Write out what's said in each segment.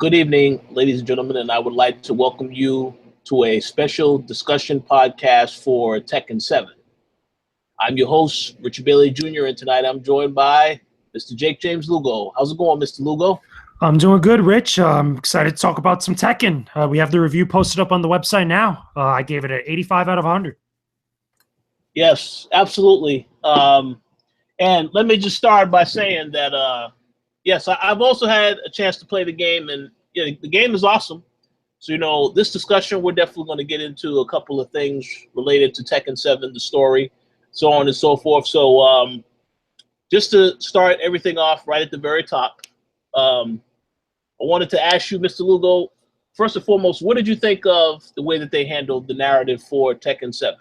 Good evening, ladies and gentlemen, and I would like to welcome you to a special discussion podcast for Tekken 7. I'm your host, Richard Bailey Jr., and tonight I'm joined by Mr. Jakejames Lugo. How's it going, Mr. Lugo? I'm doing good, Rich. I'm excited to talk about some Tekken. We have the review posted up on the website now. I gave it an 85 out of 100. Yes, absolutely. And let me just start by saying that yes, I've also had a chance to play the game, and the game is awesome. So, this discussion, we're definitely going to get into a couple of things related to Tekken 7, the story, so on and so forth. So, just to start everything off right at the very top, I wanted to ask you, Mr. Lugo, first and foremost, what did you think of the way that they handled the narrative for Tekken 7?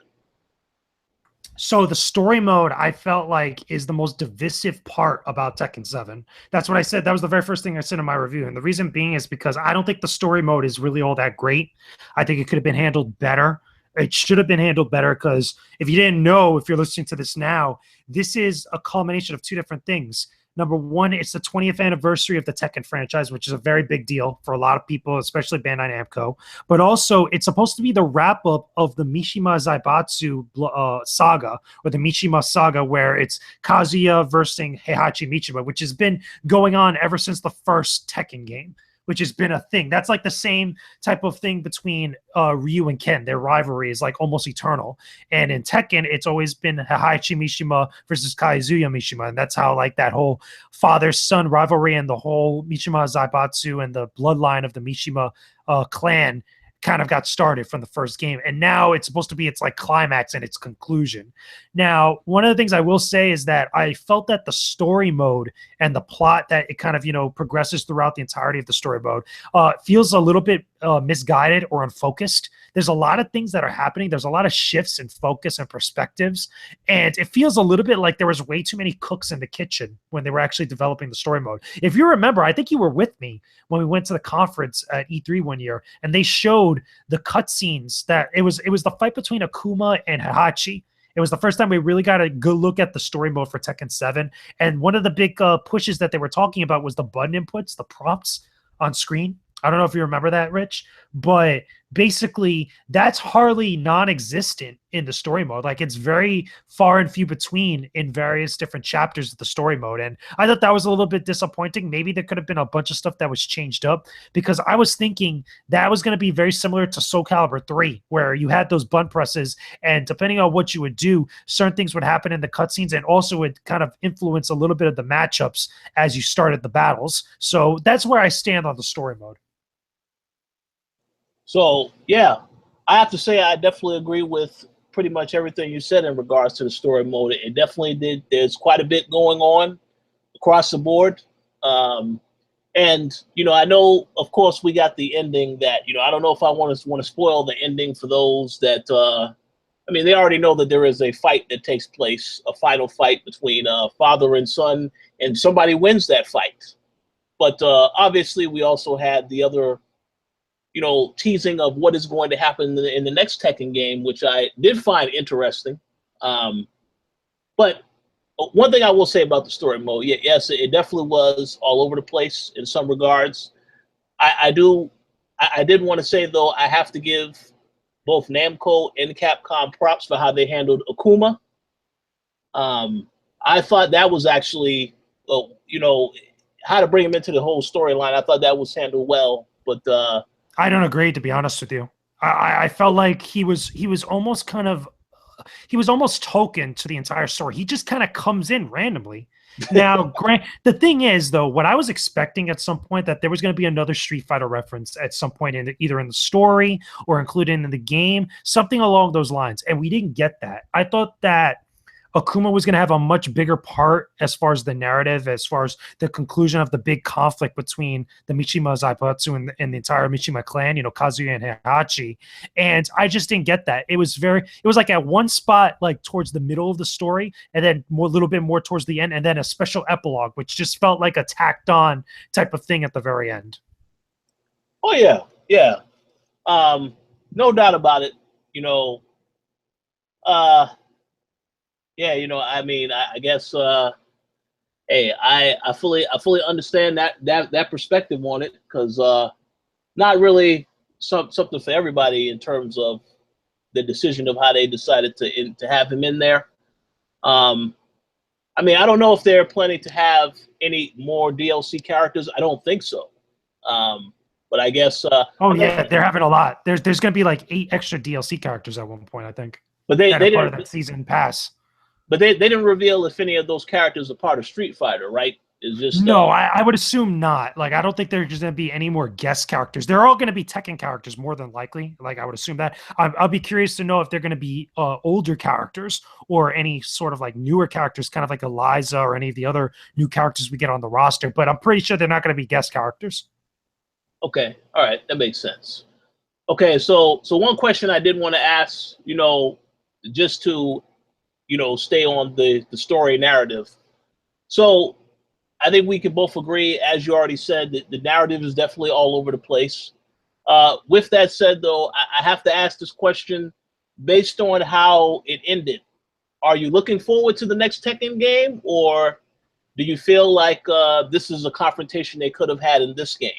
So the story mode, I felt like, is the most divisive part about Tekken 7. That's what I said. That was the very first thing I said in my review. And the reason being is because I don't think the story mode is really all that great. I think it could have been handled better. It should have been handled better because if you didn't know, if you're listening to this now, this is a culmination of two different things. Number one, it's the 20th anniversary of the Tekken franchise, which is a very big deal for a lot of people, especially Bandai Namco. But also, it's supposed to be the wrap-up of the Mishima Zaibatsu saga, or the Mishima saga, where it's Kazuya versus Heihachi Mishima, which has been going on ever since the first Tekken game, which has been a thing. That's like the same type of thing between Ryu and Ken. Their rivalry is like almost eternal. And in Tekken, it's always been Heihachi Mishima versus Kazuya Mishima. And that's how like that whole father-son rivalry and the whole Mishima Zaibatsu and the bloodline of the Mishima clan kind of got started from the first game. And now it's supposed to be its like climax and its conclusion. Now, one of the things I will say is that I felt that the story mode and the plot that it kind of, progresses throughout the entirety of the story mode feels a little bit misguided or unfocused. There's a lot of things that are happening. There's a lot of shifts in focus and perspectives. And it feels a little bit like there was way too many cooks in the kitchen when they were actually developing the story mode. If you remember, I think you were with me when we went to the conference at E3 one year, and they showed the cutscenes that it was the fight between Akuma and Heihachi. It was the first time we really got a good look at the story mode for Tekken 7. And one of the big pushes that they were talking about was the button inputs, the prompts on screen. I don't know if you remember that, Rich, but basically that's hardly non-existent in the story mode. Like it's very far and few between in various different chapters of the story mode. And I thought that was a little bit disappointing. Maybe there could have been a bunch of stuff that was changed up because I was thinking that was going to be very similar to Soul Calibur 3, where you had those button presses and depending on what you would do, certain things would happen in the cutscenes and also would kind of influence a little bit of the matchups as you started the battles. So that's where I stand on the story mode. So, yeah, I have to say I definitely agree with pretty much everything you said in regards to the story mode. It definitely did. There's quite a bit going on across the board. And, I know, of course, we got the ending that, I don't know if I want to spoil the ending for those that, they already know that there is a fight that takes place, a final fight between father and son, and somebody wins that fight. But obviously, we also had the other teasing of what is going to happen in the next Tekken game, which I did find interesting. But one thing I will say about the story mode, yes, it definitely was all over the place in some regards. I did want to say, though, I have to give both Namco and Capcom props for how they handled Akuma. I thought that was actually, how to bring him into the whole storyline. I thought that was handled well, but I don't agree, to be honest with you. I felt like he was almost kind of he was almost token to the entire story. He just kind of comes in randomly. Now, the thing is, though, what I was expecting at some point that there was going to be another Street Fighter reference at some point either in the story or included in the game, something along those lines, and we didn't get that. I thought that Akuma was going to have a much bigger part as far as the narrative, as far as the conclusion of the big conflict between the Mishima Zaibatsu and the entire Mishima clan, Kazuya and Heihachi. And I just didn't get that. It was like at one spot, like towards the middle of the story, and then a little bit more towards the end, and then a special epilogue, which just felt like a tacked on type of thing at the very end. Oh, yeah. Yeah. No doubt about it. Yeah, I guess Hey, I fully understand that perspective on it, because not really something for everybody in terms of the decision of how they decided to have him in there. Um, I mean, I don't know if they're planning to have any more DLC characters. I don't think so. But I guess, Oh yeah, they're having a lot. There's going to be like 8 extra DLC characters at one point, I think, but they that are they part of didn't that season pass. but they didn't reveal if any of those characters are part of Street Fighter, right? It's just No, I would assume not. Like, I don't think there's going to be any more guest characters. They're all going to be Tekken characters more than likely. Like, I would assume that. I'll be curious to know if they're going to be older characters or any sort of like newer characters, kind of like Eliza or any of the other new characters we get on the roster. But I'm pretty sure they're not going to be guest characters. okay. All right, that makes sense. Okay, so one question I did want to ask, just to stay on the story narrative. So I think we can both agree, as you already said, that the narrative is definitely all over the place. With that said, though, I have to ask this question based on how it ended. Are you looking forward to the next Tekken game, or do you feel like this is a confrontation they could have had in this game?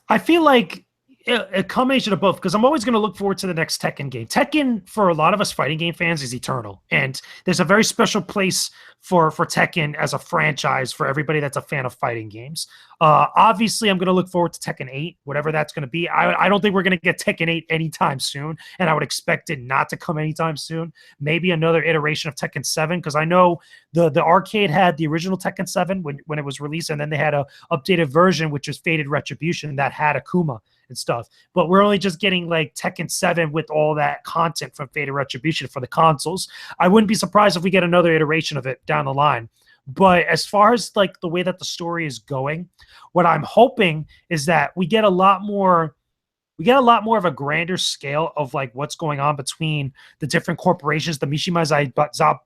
I feel like a combination of both, because I'm always going to look forward to the next Tekken game. Tekken, for a lot of us fighting game fans, is eternal, and there's a very special place for Tekken as a franchise for everybody that's a fan of fighting games. Obviously, I'm going to look forward to Tekken 8, whatever that's going to be. I don't think we're going to get Tekken 8 anytime soon, and I would expect it not to come anytime soon. Maybe another iteration of Tekken 7, because I know the arcade had the original Tekken 7 when it was released, and then they had a updated version, which was Fated Retribution, that had Akuma and stuff. But we're only just getting like Tekken 7 with all that content from Fated Retribution for the consoles. I wouldn't be surprised if we get another iteration of it down the line. But as far as like the way that the story is going, what I'm hoping is that we get a lot more of a grander scale of like what's going on between the different corporations, the Mishima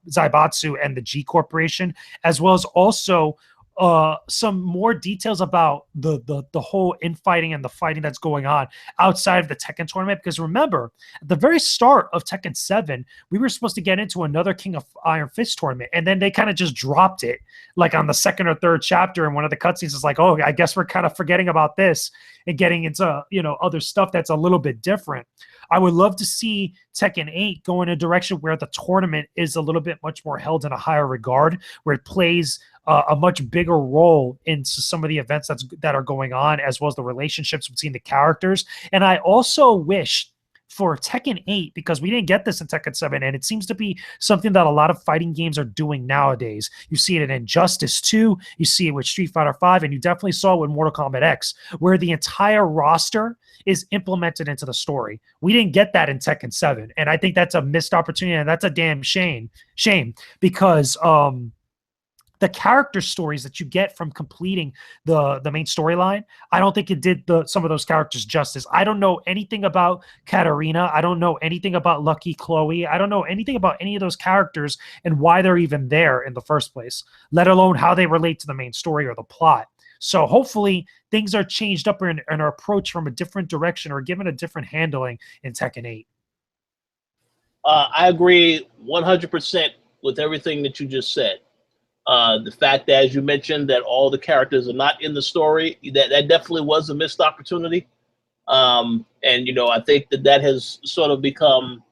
Zaibatsu and the G Corporation, as well as also some more details about the whole infighting and the fighting that's going on outside of the Tekken tournament. Because remember, at the very start of Tekken 7, we were supposed to get into another King of Iron Fist tournament, and then they kind of just dropped it, like on the second or third chapter. And one of the cutscenes is like, oh, I guess we're kind of forgetting about this and getting into other stuff that's a little bit different. I would love to see Tekken 8 go in a direction where the tournament is a little bit much more held in a higher regard, where it plays a much bigger role into some of the events that are going on, as well as the relationships between the characters. And I also wish for Tekken 8, because we didn't get this in Tekken 7, and it seems to be something that a lot of fighting games are doing nowadays. You see it in Injustice 2, you see it with Street Fighter 5, and you definitely saw it with Mortal Kombat X, where the entire roster is implemented into the story. We didn't get that in Tekken 7, and I think that's a missed opportunity, and that's a damn shame, because the character stories that you get from completing the main storyline, I don't think it did some of those characters justice. I don't know anything about Katarina. I don't know anything about Lucky Chloe. I don't know anything about any of those characters and why they're even there in the first place, let alone how they relate to the main story or the plot. So hopefully things are changed up and are approached from a different direction or given a different handling in Tekken 8. I agree 100% with everything that you just said. The fact that, as you mentioned, that all the characters are not in the story, that definitely was a missed opportunity. And I think that has sort of become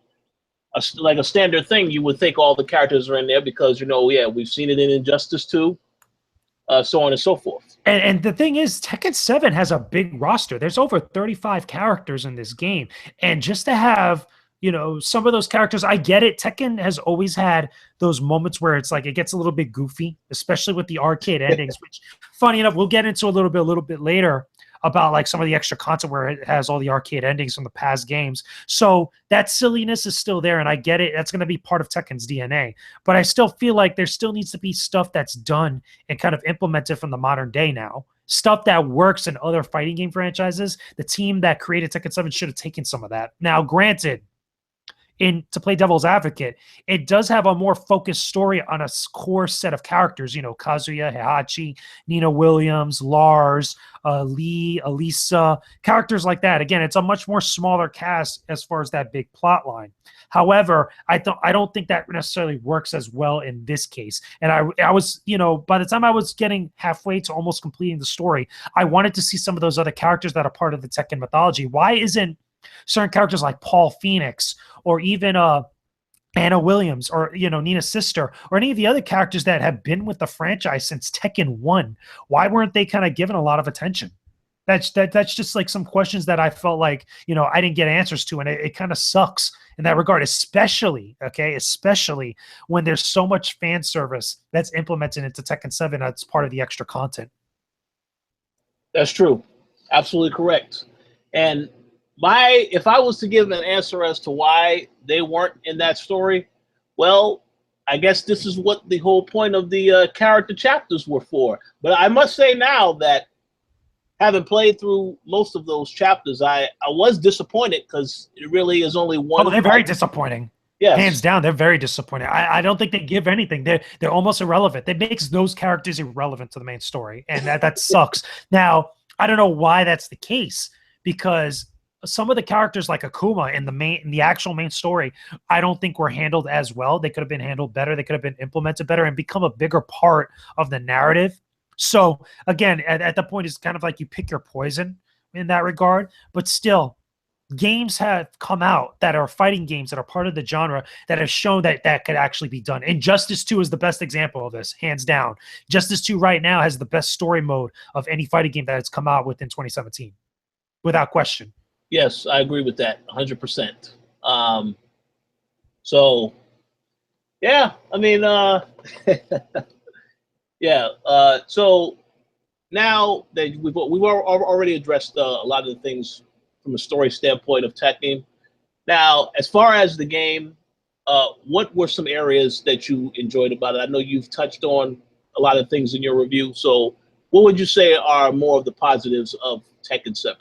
like a standard thing. You would think all the characters are in there because we've seen it in Injustice 2, so on and so forth. And the thing is, Tekken 7 has a big roster. There's over 35 characters in this game, and just to have some of those characters, I get it. Tekken has always had those moments where it's like it gets a little bit goofy, especially with the arcade endings, which, funny enough, we'll get into a little bit later about like some of the extra content where it has all the arcade endings from the past games. So that silliness is still there, and I get it. That's going to be part of Tekken's DNA. But I still feel like there still needs to be stuff that's done and kind of implemented from the modern day now. Stuff that works in other fighting game franchises. The team that created Tekken 7 should have taken some of that. Now, granted, to play devil's advocate, it does have a more focused story on a core set of characters, Kazuya, Heihachi, Nina Williams, Lars, Lee, Elisa, characters like that. Again, it's a much more smaller cast as far as that big plot line. However, I don't think that necessarily works as well in this case. And I was, by the time I was getting halfway to almost completing the story, I wanted to see some of those other characters that are part of the Tekken mythology. Why isn't certain characters like Paul Phoenix or even Anna Williams or Nina's sister or any of the other characters that have been with the franchise since Tekken 1, why weren't they kind of given a lot of attention? That's just like some questions that I felt like I didn't get answers to, and it kind of sucks in that regard, especially when there's so much fan service that's implemented into Tekken 7 that's part of the extra content. That's true. Absolutely correct. And if I was to give an answer as to why they weren't in that story, well, I guess this is what the whole point of the character chapters were for. But I must say now that having played through most of those chapters, I was disappointed because it really is only one. Oh, they're very disappointing. Yes. Hands down, they're very disappointing. I don't think they give anything. They're almost irrelevant. They makes those characters irrelevant to the main story, and that sucks. Now, I don't know why that's the case, because some of the characters like Akuma in the actual main story, I don't think were handled as well. They could have been handled better. They could have been implemented better and become a bigger part of the narrative. So again, at the point, it's kind of like you pick your poison in that regard. But still, games have come out that are fighting games that are part of the genre that have shown that could actually be done. Injustice 2 is the best example of this, hands down. Justice 2 right now has the best story mode of any fighting game that has come out within 2017, without question. Yes, I agree with that 100%. So, yeah, I mean, yeah. So now that we've already addressed a lot of the things from a story standpoint of Tekken. Now, as far as the game, what were some areas that you enjoyed about it? I know you've touched on a lot of things in your review. So, what would you say are more of the positives of Tekken 7?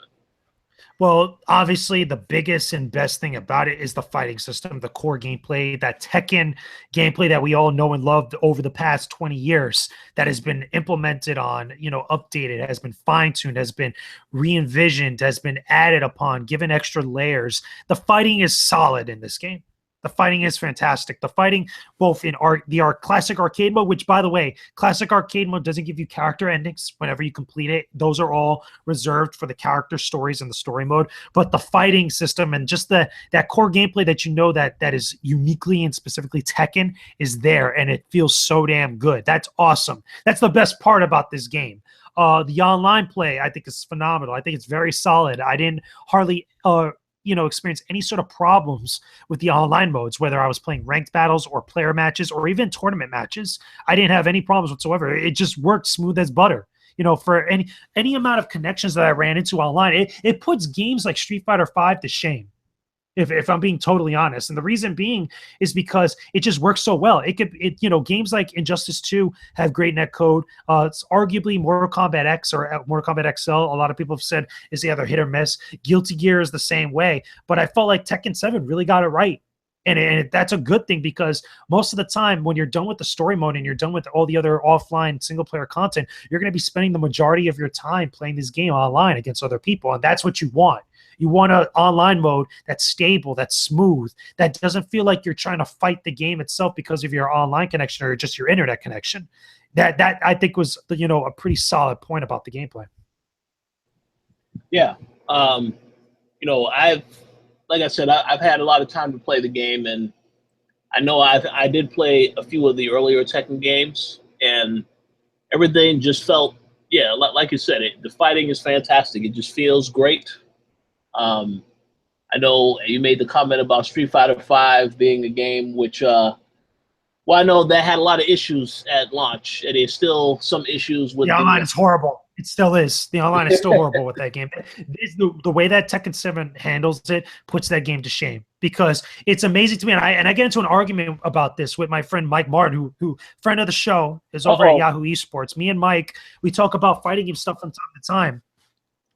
Well, obviously, the biggest and best thing about it is the fighting system, the core gameplay, that Tekken gameplay that we all know and loved over the past 20 years that has been implemented on, updated, has been fine-tuned, has been re-envisioned, has been added upon, given extra layers. The fighting is solid in this game. The fighting is fantastic. The fighting, both in the classic arcade mode, which, by the way, classic arcade mode doesn't give you character endings whenever you complete it. Those are all reserved for the character stories in the story mode. But the fighting system and just that core gameplay that is uniquely and specifically Tekken is there, and it feels so damn good. That's awesome. That's the best part about this game. The online play, I think, is phenomenal. I think it's very solid. I didn't hardly experience any sort of problems with the online modes, whether I was playing ranked battles or player matches or even tournament matches. I didn't have any problems whatsoever. It just worked smooth as butter. For any amount of connections that I ran into online, it puts games like Street Fighter V to shame. If I'm being totally honest. And the reason being is because it just works so well. Games like Injustice 2 have great netcode. It's arguably Mortal Kombat X or Mortal Kombat XL. A lot of people have said is either hit or miss. Guilty Gear is the same way. But I felt like Tekken 7 really got it right. And that's a good thing, because most of the time when you're done with the story mode and you're done with all the other offline single-player content, you're going to be spending the majority of your time playing this game online against other people. And that's what you want. You want an online mode that's stable, that's smooth, that doesn't feel like you're trying to fight the game itself because of your online connection or just your internet connection. That I think was a pretty solid point about the gameplay. Yeah. Like I said, I've had a lot of time to play the game, and I know I did play a few of the earlier Tekken games, and everything just felt, like you said, the fighting is fantastic. It just feels great. I know you made the comment about Street Fighter V being a game which, I know that had a lot of issues at launch, and there's still some issues with the online is horrible. It still is. The online is still horrible with that game. The way that Tekken 7 handles it puts that game to shame, because it's amazing to me. And I get into an argument about this with my friend Mike Martin, who friend of the show, is over at Yahoo Esports. Me and Mike, we talk about fighting game stuff from time to time.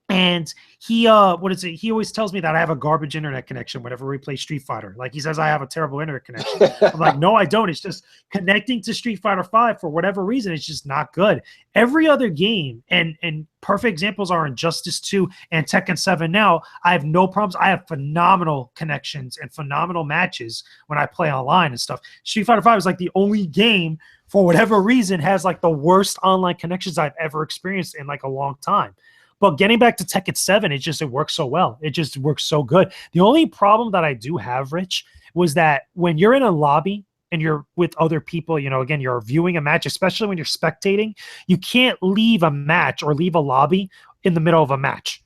And he he always tells me that I have a garbage internet connection whenever we play Street Fighter. Like, he says I have a terrible internet connection. I'm like, no, I don't. It's just connecting to Street Fighter 5 for whatever reason, it's just not good. Every other game, and perfect examples are Injustice 2 and Tekken 7 now, I have no problems. I have phenomenal connections and phenomenal matches when I play online and stuff. Street Fighter 5 is like the only game, for whatever reason, has like the worst online connections I've ever experienced in like a long time. But getting back to Tekken 7, it works so well. It just works so good. The only problem that I do have, Rich, was that when you're in a lobby and you're with other people, again, you're viewing a match, especially when you're spectating, you can't leave a match or leave a lobby in the middle of a match.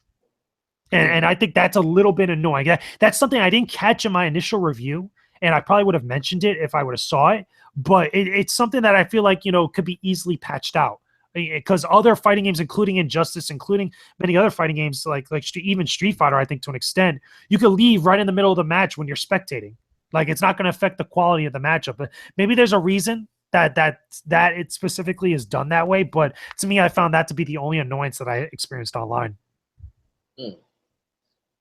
And I think that's a little bit annoying. That's something I didn't catch in my initial review, and I probably would have mentioned it if I would have saw it. But it's something that I feel like, could be easily patched out. Because other fighting games, including Injustice, including many other fighting games, like even Street Fighter, I think to an extent, you could leave right in the middle of the match when you're spectating. Like, it's not going to affect the quality of the matchup. But maybe there's a reason that it specifically is done that way. But to me, I found that to be the only annoyance that I experienced online. Yeah,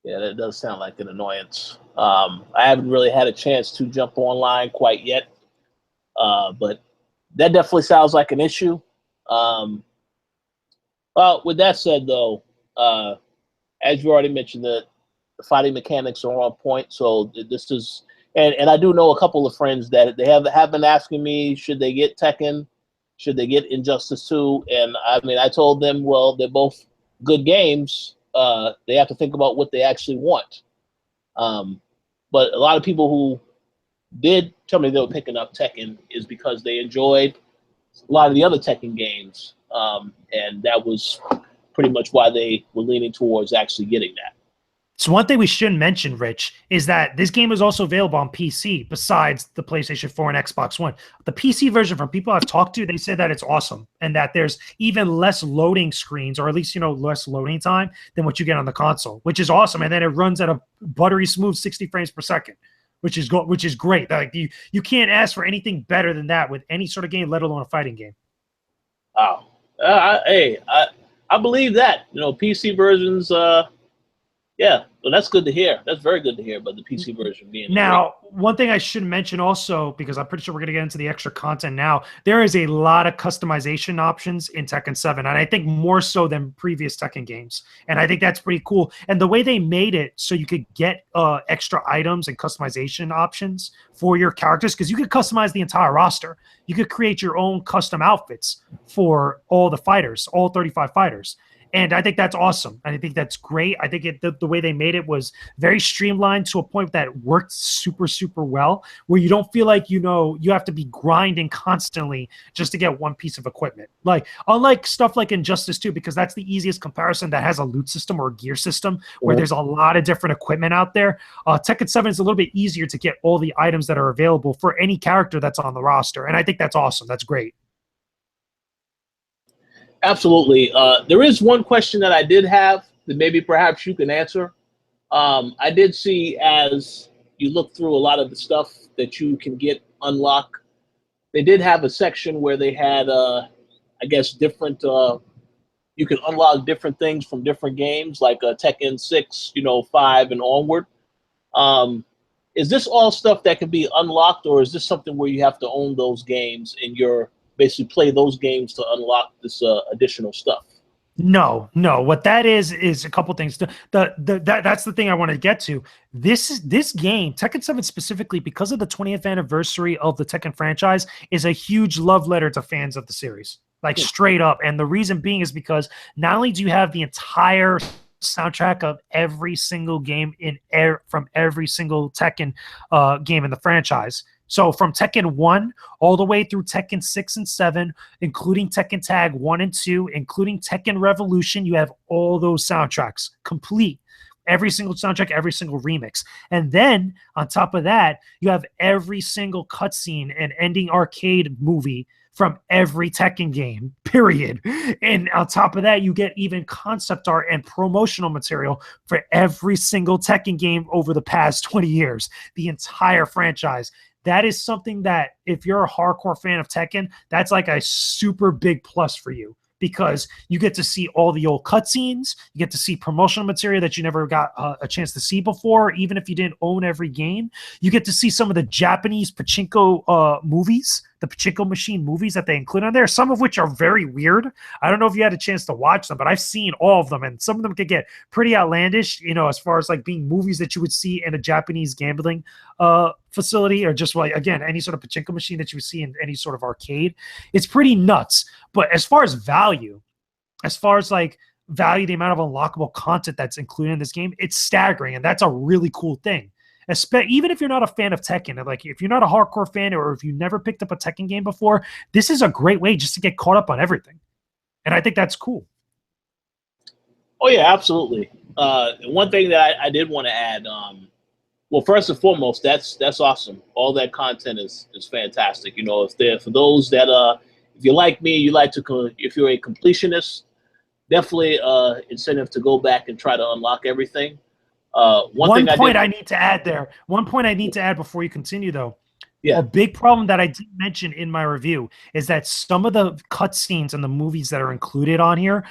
that does sound like an annoyance. I haven't really had a chance to jump online quite yet, but that definitely sounds like an issue. Well, with that said, though, as you already mentioned, the fighting mechanics are on point. So this is, and I do know a couple of friends that they have been asking me, should they get Tekken, should they get Injustice 2? And I mean, I told them, well, they're both good games. They have to think about what they actually want. But a lot of people who did tell me they were picking up Tekken is because they enjoyed a lot of the other Tekken games, and that was pretty much why they were leaning towards actually getting that. So one thing we shouldn't mention, Rich, is that this game is also available on PC besides the PlayStation 4 and Xbox One. The PC version, from people I've talked to, they say that it's awesome and that there's even less loading screens, or at least, less loading time than what you get on the console, which is awesome. And then it runs at a buttery smooth 60 frames per second. Which is great. Like, you can't ask for anything better than that with any sort of game, let alone a fighting game. Wow. I believe that. PC versions. Yeah, well, that's good to hear. That's very good to hear about the PC version being. Now, one thing I should mention also, because I'm pretty sure we're going to get into the extra content now, there is a lot of customization options in Tekken 7, and I think more so than previous Tekken games. And I think that's pretty cool. And the way they made it so you could get extra items and customization options for your characters, because you could customize the entire roster. You could create your own custom outfits for all the fighters, all 35 fighters. And I think that's awesome. And I think that's great. I think the way they made it was very streamlined to a point that worked super, super well, where you don't feel like, you have to be grinding constantly just to get one piece of equipment. Like, unlike stuff like Injustice 2, because that's the easiest comparison that has a loot system or a gear system where there's a lot of different equipment out there. Tekken 7 is a little bit easier to get all the items that are available for any character that's on the roster. And I think that's awesome. That's great. Absolutely. There is one question that I did have that maybe perhaps you can answer. I did see, as you look through a lot of the stuff that you can get unlock, they did have a section where they had, I guess, different, you can unlock different things from different games, like Tekken 6, 5 and onward. Is this all stuff that can be unlocked, or is this something where you have to own those games and you're basically play those games to unlock this additional stuff? No. What that is a couple things. That's the thing I want to get to. This game, Tekken 7 specifically, because of the 20th anniversary of the Tekken franchise, is a huge love letter to fans of the series. Like, straight up. And the reason being is because not only do you have the entire soundtrack of every single game from every single Tekken game in the franchise. So from Tekken 1 all the way through Tekken 6 and 7, including Tekken Tag 1 and 2, including Tekken Revolution, you have all those soundtracks complete. Every single soundtrack, every single remix. And then on top of that, you have every single cutscene and ending arcade movie from every Tekken game, period. And on top of that, you get even concept art and promotional material for every single Tekken game over the past 20 years, the entire franchise. That is something that, if you're a hardcore fan of Tekken, that's like a super big plus for you. because you get to see all the old cutscenes, you get to see promotional material that you never got a chance to see before, even if you didn't own every game. You get to see some of the Japanese pachinko movies, the pachinko machine movies that they include on there, some of which are very weird. I don't know if you had a chance to watch them, but I've seen all of them, and some of them could get pretty outlandish, as far as like being movies that you would see in a Japanese gambling facility, or just like, again, any sort of pachinko machine that you would see in any sort of arcade. It's pretty nuts. But as far as value, the amount of unlockable content that's included in this game, it's staggering, and that's a really cool thing. Even if you're not a fan of Tekken, like if you're not a hardcore fan, or if you never picked up a Tekken game before, this is a great way just to get caught up on everything. And I think that's cool. Oh yeah, absolutely. One thing that I did want to add, well, first and foremost, that's awesome. All that content is fantastic. If for those that if you're like me, if you're a completionist, definitely incentive to go back and try to unlock everything. One point I need to add before you continue, though. Yeah. A big problem that I did mention in my review is that some of the cutscenes and the movies that are included on here,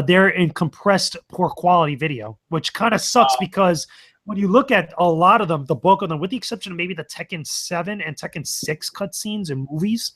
they're in compressed, poor quality video, which kind of sucks because when you look at a lot of them, the bulk of them, with the exception of maybe the Tekken 7 and Tekken 6 cutscenes and movies,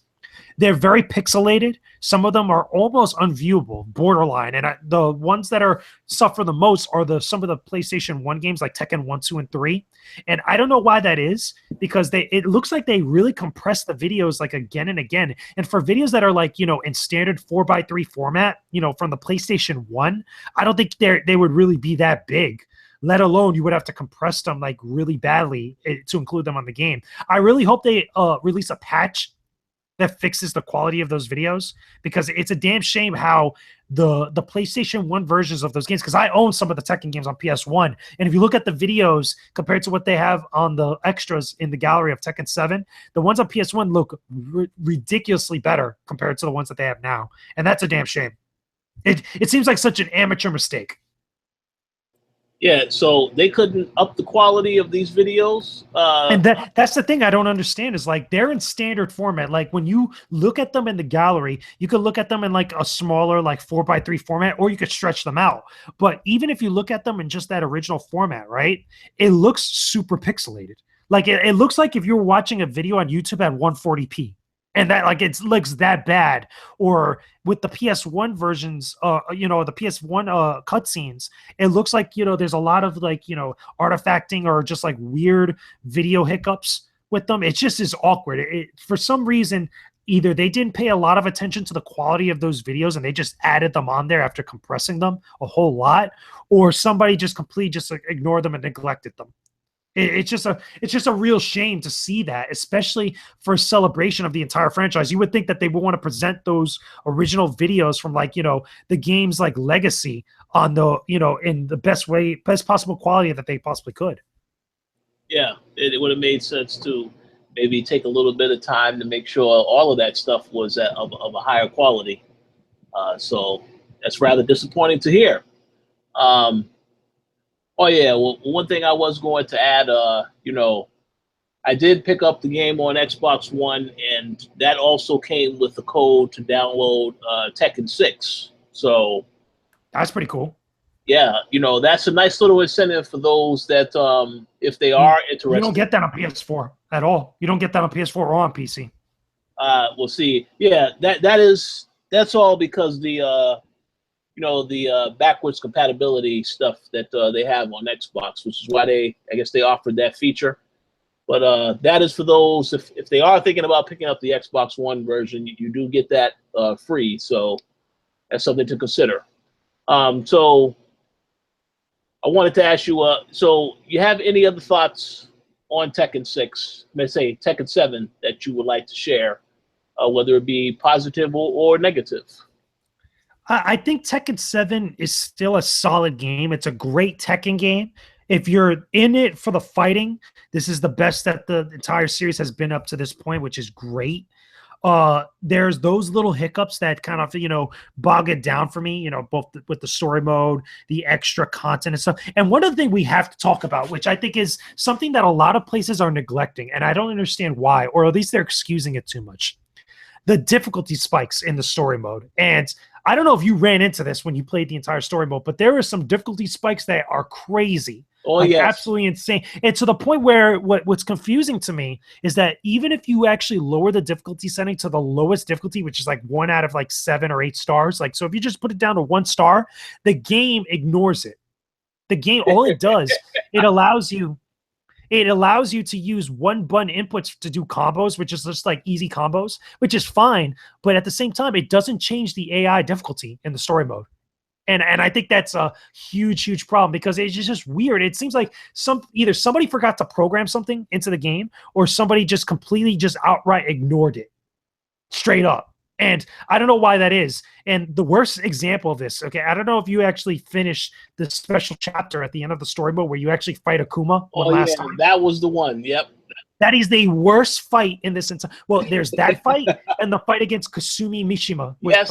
they're very pixelated. Some of them are almost unviewable, borderline. And the ones that suffer the most are some of the PlayStation 1 games like Tekken 1, 2, and 3. And I don't know why that is, because it looks like they really compress the videos like again and again. And for videos that are like, in standard 4:3 format, from the PlayStation 1, I don't think they would really be that big. Let alone you would have to compress them like really badly to include them on the game. I really hope they release a patch that fixes the quality of those videos, because it's a damn shame how the PlayStation 1 versions of those games, because I own some of the Tekken games on PS1, and if you look at the videos compared to what they have on the extras in the gallery of Tekken 7, the ones on PS1 look ridiculously better compared to the ones that they have now, and that's a damn shame. It seems like such an amateur mistake. Yeah, so they couldn't up the quality of these videos. And that's the thing I don't understand, is like they're in standard format. Like when you look at them in the gallery, you could look at them in like a smaller, like 4:3 format, or you could stretch them out. But even if you look at them in just that original format, right, it looks super pixelated. Like it looks like if you were watching a video on YouTube at 140p. And that, like, it looks that bad. Or with the PS1 versions, the PS1 cutscenes, it looks like, there's a lot of like, artifacting or just like weird video hiccups with them. It just is awkward. For some reason, either they didn't pay a lot of attention to the quality of those videos and they just added them on there after compressing them a whole lot, or somebody just completely like ignored them and neglected them. It's just a real shame to see that, especially for a celebration of the entire franchise. You would think that they would want to present those original videos from like, the game's like legacy on the, in the best possible quality that they possibly could. Yeah, it would have made sense to maybe take a little bit of time to make sure all of that stuff was of a higher quality. So that's rather disappointing to hear. Oh yeah, well, one thing I was going to add, I did pick up the game on Xbox One, and that also came with the code to download Tekken 6. So that's pretty cool. Yeah, that's a nice little incentive for those that, if they are interested. You don't get that on PS4 at all. You don't get that on PS4 or on PC. We'll see. Yeah, that's all because the backwards compatibility stuff that they have on Xbox, which is why I guess they offered that feature. But that is for those, if they are thinking about picking up the Xbox One version, you do get that free. So that's something to consider. So I wanted to ask you, so you have any other thoughts on Tekken 6, let's say Tekken 7, that you would like to share, whether it be positive or negative? I think Tekken 7 is still a solid game. It's a great Tekken game. If you're in it for the fighting, this is the best that the entire series has been up to this point, which is great. There's those little hiccups that kind of, bog it down for me, both with the story mode, the extra content and stuff. And one other thing we have to talk about, which I think is something that a lot of places are neglecting, and I don't understand why, or at least they're excusing it too much. The difficulty spikes in the story mode. And I don't know if you ran into this when you played the entire story mode, but there are some difficulty spikes that are crazy. Oh, like yes. absolutely insane. And to the point where what's confusing to me is that even if you actually lower the difficulty setting to the lowest difficulty, which is like 1 out of like 7 or 8 stars, like, so if you just put it down to 1 star, the game ignores it. The game, all it does, it allows you to use 1 button inputs to do combos, which is just like easy combos, which is fine. But at the same time, it doesn't change the AI difficulty in the story mode. And I think that's a huge problem because it's just weird. It seems like either somebody forgot to program something into the game or somebody just completely just outright ignored it straight up. And I don't know why that is. And the worst example of this, okay, I don't know if you actually finished the special chapter at the end of the story mode where you actually fight Akuma last time. That was the one. Yep. That is the worst fight in this entire. Well, there's that fight and the fight against Kasumi Mishima. Yes.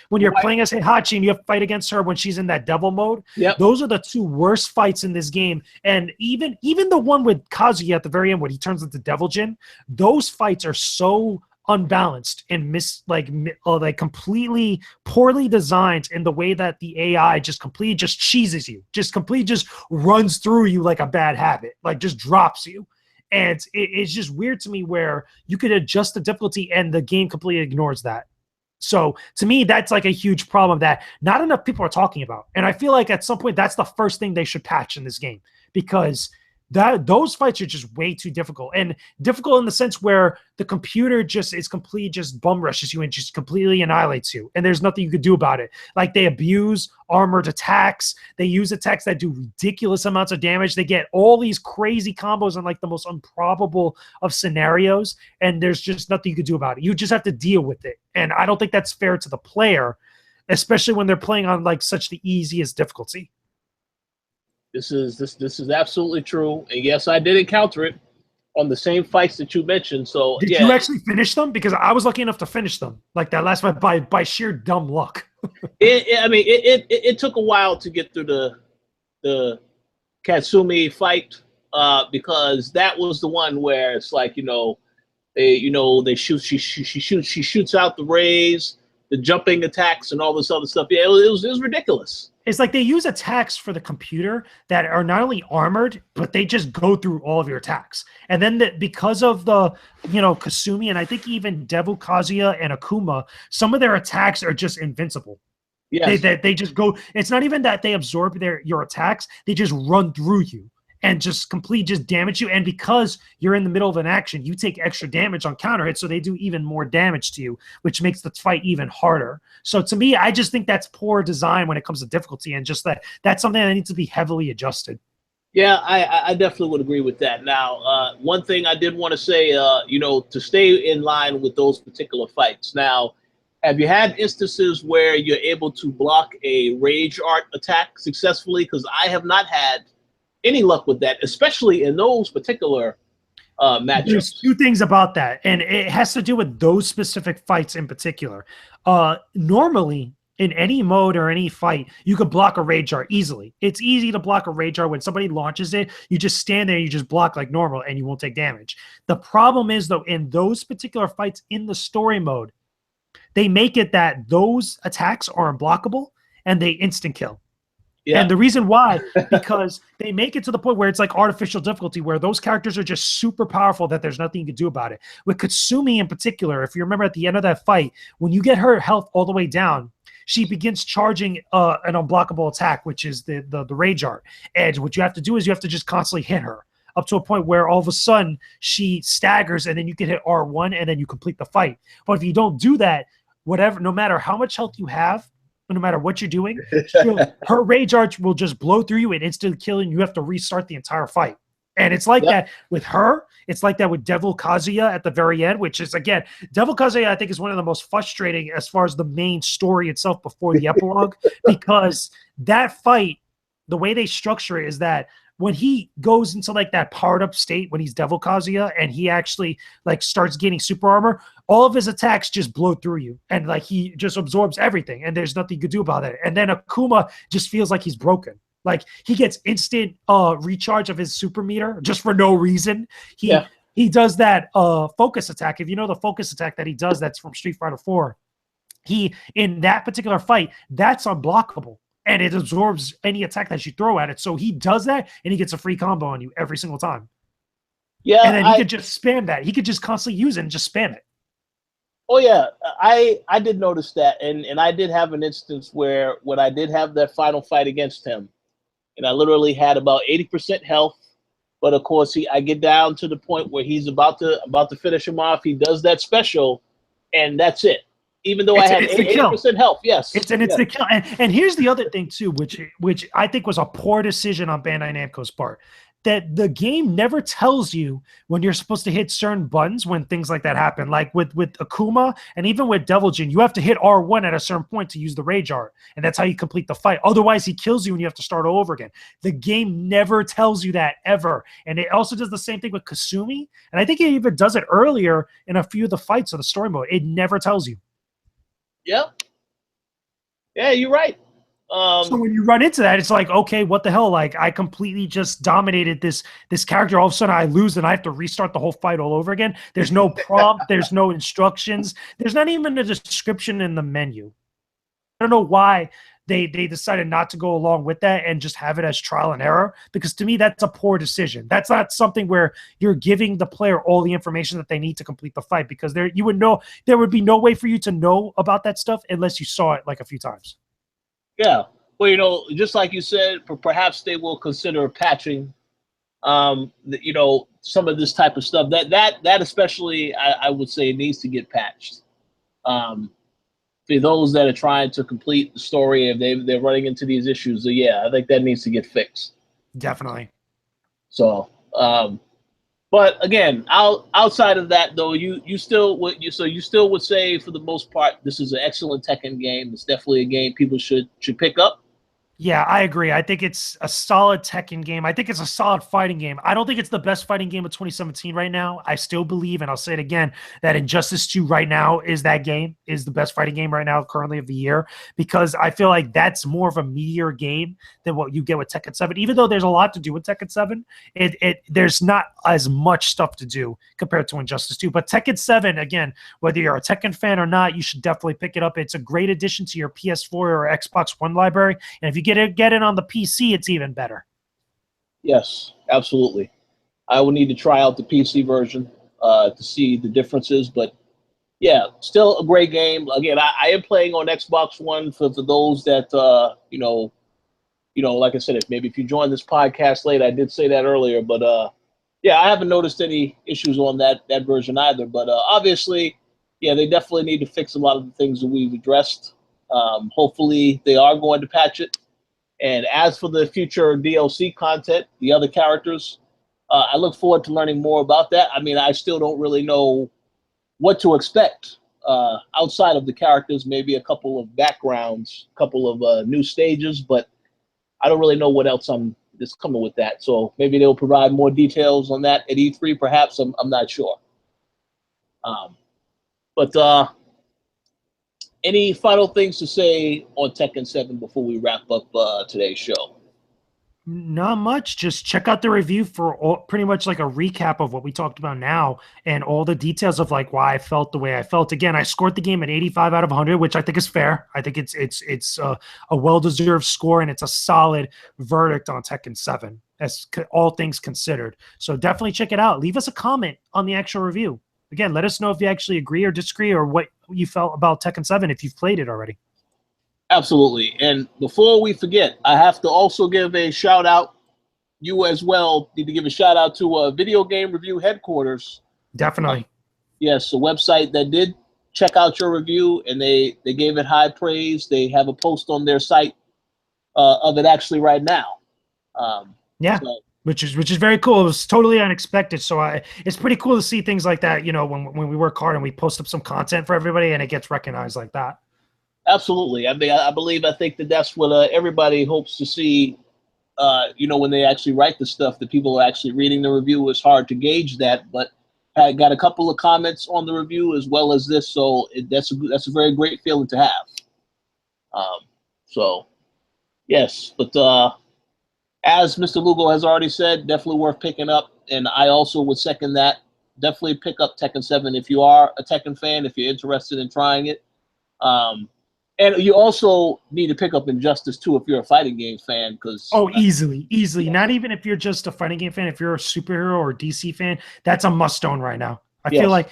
When you're playing as Heihachi and you have to fight against her when she's in that devil mode. Yep. Those are the 2 worst fights in this game. And even the one with Kazuya at the very end when he turns into Devil Jin, those fights are so unbalanced and like completely poorly designed in the way that the AI just completely just cheeses you, just runs through you like a bad habit, like just drops you. And it's just weird to me where you could adjust the difficulty and the game completely ignores that. So to me, that's like a huge problem that not enough people are talking about. And I feel like at some point, that's the first thing they should patch in this game because those fights are just way too difficult, and difficult in the sense where the computer just bum rushes you and just completely annihilates you, and there's nothing you could do about it. Like they abuse armored attacks, they use attacks that do ridiculous amounts of damage, they get all these crazy combos in like the most improbable of scenarios, and there's just nothing you could do about it. You just have to deal with it, and I don't think that's fair to the player, especially when they're playing on like such the easiest difficulty. This is absolutely true, and yes, I did encounter it on the same fights that you mentioned. So did you actually finish them? Because I was lucky enough to finish them, like that last fight by sheer dumb luck. It took a while to get through the Katsumi fight because that was the one where it's like she shoots out the rays, the jumping attacks, and all this other stuff. Yeah, it was ridiculous. It's like they use attacks for the computer that are not only armored, but they just go through all of your attacks. And then because of the, Kasumi, and I think even Devil Kazuya and Akuma, some of their attacks are just invincible. Yes. They just go. It's not even that they absorb your attacks. They just run through you and just damage you. And because you're in the middle of an action, you take extra damage on counter hits, so they do even more damage to you, which makes the fight even harder. So to me, I just think that's poor design when it comes to difficulty, and just that's something that needs to be heavily adjusted. Yeah, I definitely would agree with that. Now, one thing I did want to say, to stay in line with those particular fights. Now, have you had instances where you're able to block a rage art attack successfully? Because I have not had any luck with that, especially in those particular matchups. There's 2 things about that, and it has to do with those specific fights in particular. Normally, in any mode or any fight, you could block a rage art easily. It's easy to block a rage art when somebody launches it. You just stand there, you just block like normal, and you won't take damage. The problem is, though, in those particular fights in the story mode, they make it that those attacks are unblockable and they instant kill. Yeah. And the reason why, because they make it to the point where it's like artificial difficulty, where those characters are just super powerful that there's nothing you can do about it. With Katsumi in particular, if you remember at the end of that fight, when you get her health all the way down, she begins charging an unblockable attack, which is the rage art. And what you have to do is you have to just constantly hit her up to a point where all of a sudden she staggers, and then you can hit R1 and then you complete the fight. But if you don't do that, no matter how much health you have, no matter what you're doing, her rage arch will just blow through you and instantly kill, and you have to restart the entire fight. And it's like that with her. It's like that with Devil Kazuya at the very end, which is, again, Devil Kazuya, I think, is one of the most frustrating as far as the main story itself before the epilogue, because that fight, the way they structure it is that when he goes into like that powered up state, when he's Devil Kazuya and he actually like starts gaining super armor, all of his attacks just blow through you, and like he just absorbs everything, and there's nothing you could do about it. And then Akuma just feels like he's broken. Like he gets instant recharge of his super meter just for no reason. He does that focus attack. If you know the focus attack that he does, that's from Street Fighter 4. He, in that particular fight, that's unblockable. And it absorbs any attack that you throw at it. So he does that, and he gets a free combo on you every single time. Yeah, And then he could just spam that. He could just constantly use it and just spam it. Oh yeah, I did notice that, and I did have an instance where when I did have that final fight against him, and I literally had about 80% health, but of course I get down to the point where he's about to finish him off. He does that special, and that's it. Even though I had 80% health, yes, it's the kill. And here's the other thing too, which I think was a poor decision on Bandai Namco's part. That the game never tells you when you're supposed to hit certain buttons when things like that happen. Like with Akuma and even with Devil Jin, you have to hit R1 at a certain point to use the Rage Art, and that's how you complete the fight. Otherwise, he kills you and you have to start all over again. The game never tells you that ever. And it also does the same thing with Kasumi, and I think it even does it earlier in a few of the fights of the story mode. It never tells you. Yeah. Yeah, you're right. So when you run into that, it's like, okay, what the hell? Like, I completely just dominated this character. All of a sudden, I lose, and I have to restart the whole fight all over again. There's no prompt. There's no instructions. There's not even a description in the menu. I don't know why they decided not to go along with that and just have it as trial and error, because to me, that's a poor decision. That's not something where you're giving the player all the information that they need to complete the fight, because there would be no way for you to know about that stuff unless you saw it like a few times. Yeah, well, just like you said, perhaps they will consider patching, some of this type of stuff. That especially, I would say, needs to get patched. For those that are trying to complete the story, if they're running into these issues, yeah, I think that needs to get fixed. Definitely. So, but again, outside of that, though, you still would say, for the most part, this is an excellent Tekken game. It's definitely a game people should pick up. Yeah, I agree. I think it's a solid Tekken game. I think it's a solid fighting game. I don't think it's the best fighting game of 2017 right now. I still believe, and I'll say it again, that Injustice 2 right now is the best fighting game right now currently of the year, because I feel like that's more of a meatier game than what you get with Tekken 7. Even though there's a lot to do with Tekken 7, there's not as much stuff to do compared to Injustice 2. But Tekken 7, again, whether you're a Tekken fan or not, you should definitely pick it up. It's a great addition to your PS4 or Xbox One library. And if you get it on the PC, it's even better. Yes, absolutely. I will need to try out the PC version to see the differences, but yeah, still a great game. Again, I am playing on Xbox One for those that like I said, if you joined this podcast late, I did say that earlier, but yeah, I haven't noticed any issues on that version either. But obviously, yeah, they definitely need to fix a lot of the things that we've addressed. Hopefully, they are going to patch it. And as for the future DLC content, the other characters, I look forward to learning more about that. I mean, I still don't really know what to expect outside of the characters, maybe a couple of backgrounds, a couple of new stages, but I don't really know what else is coming with that. So maybe they'll provide more details on that at E3, perhaps. I'm not sure. But any final things to say on Tekken 7 before we wrap up today's show? Not much. Just check out the review for pretty much like a recap of what we talked about now and all the details of like why I felt the way I felt. Again, I scored the game at 85 out of 100, which I think is fair. I think it's a well-deserved score, and it's a solid verdict on Tekken 7, as all things considered. So definitely check it out. Leave us a comment on the actual review. Again, let us know if you actually agree or disagree, or what you felt about Tekken 7 if you've played it already. Absolutely. And before we forget, I have to also give a shout out. You as well need to give a shout out to Video Game Review Headquarters. Definitely. Yes, a website that did check out your review, and they gave it high praise. They have a post on their site of it actually right now. Yeah. So, which is very cool. It was totally unexpected. So it's pretty cool to see things like that, when we work hard and we post up some content for everybody and it gets recognized like that. Absolutely. I mean, I think that's what everybody hopes to see, when they actually write the stuff, that people are actually reading the review. It's hard to gauge that, but I got a couple of comments on the review as well as this. So that's a very great feeling to have. So yes, but as Mr. Lugo has already said, definitely worth picking up. And I also would second that. Definitely pick up Tekken 7 if you are a Tekken fan, if you're interested in trying it. And you also need to pick up Injustice 2 if you're a fighting game fan, because easily. Yeah. Not even if you're just a fighting game fan. If you're a superhero or DC fan, that's a must-own right now. I feel like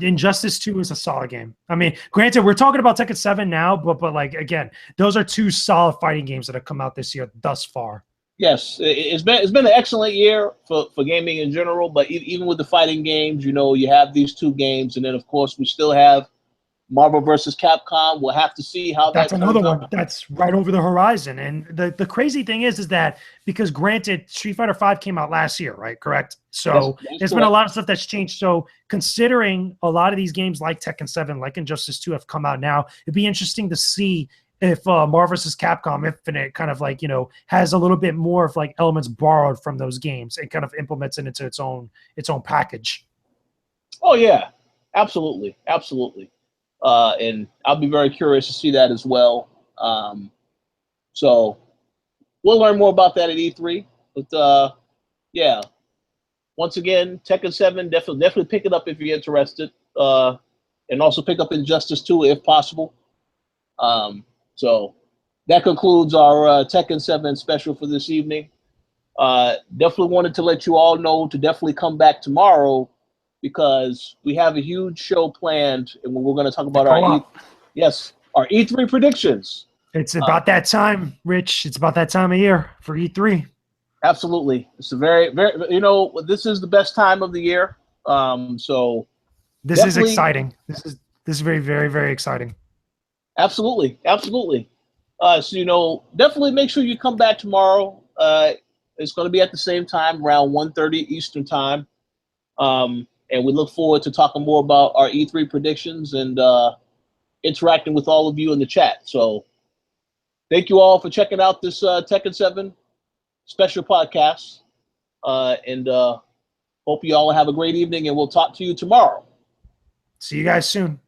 Injustice 2 is a solid game. I mean, granted, we're talking about Tekken 7 now, but like again, those are two solid fighting games that have come out this year thus far. Yes, it's been an excellent year for gaming in general, but even with the fighting games, you have these two games, and then of course we still have Marvel versus Capcom. We'll have to see how that's another one out. That's right over the horizon. And the crazy thing is that because granted, Street Fighter V came out last year, right? Correct. So there's been a lot of stuff that's changed. So considering a lot of these games like Tekken 7, like Injustice 2 have come out now, it'd be interesting to see if Marvel vs. Capcom Infinite kind of like, has a little bit more of like elements borrowed from those games and kind of implements it into its own package. Oh yeah, absolutely. And I'll be very curious to see that as well. So we'll learn more about that at E3. But yeah, once again, Tekken 7, definitely pick it up if you're interested. And also pick up Injustice 2 if possible. So that concludes our Tekken 7 special for this evening. Definitely wanted to let you all know to definitely come back tomorrow, because we have a huge show planned, and we're going to talk about our E3 predictions. It's about that time, Rich. It's about that time of year for E3. Absolutely, it's a very, very. This is the best time of the year. So this is exciting. This is very, very, very exciting. Absolutely. So definitely make sure you come back tomorrow. It's going to be at the same time, around 1:30 Eastern time. And we look forward to talking more about our E3 predictions and interacting with all of you in the chat. So thank you all for checking out this Tekken 7 special podcast. And hope you all have a great evening, and we'll talk to you tomorrow. See you guys soon.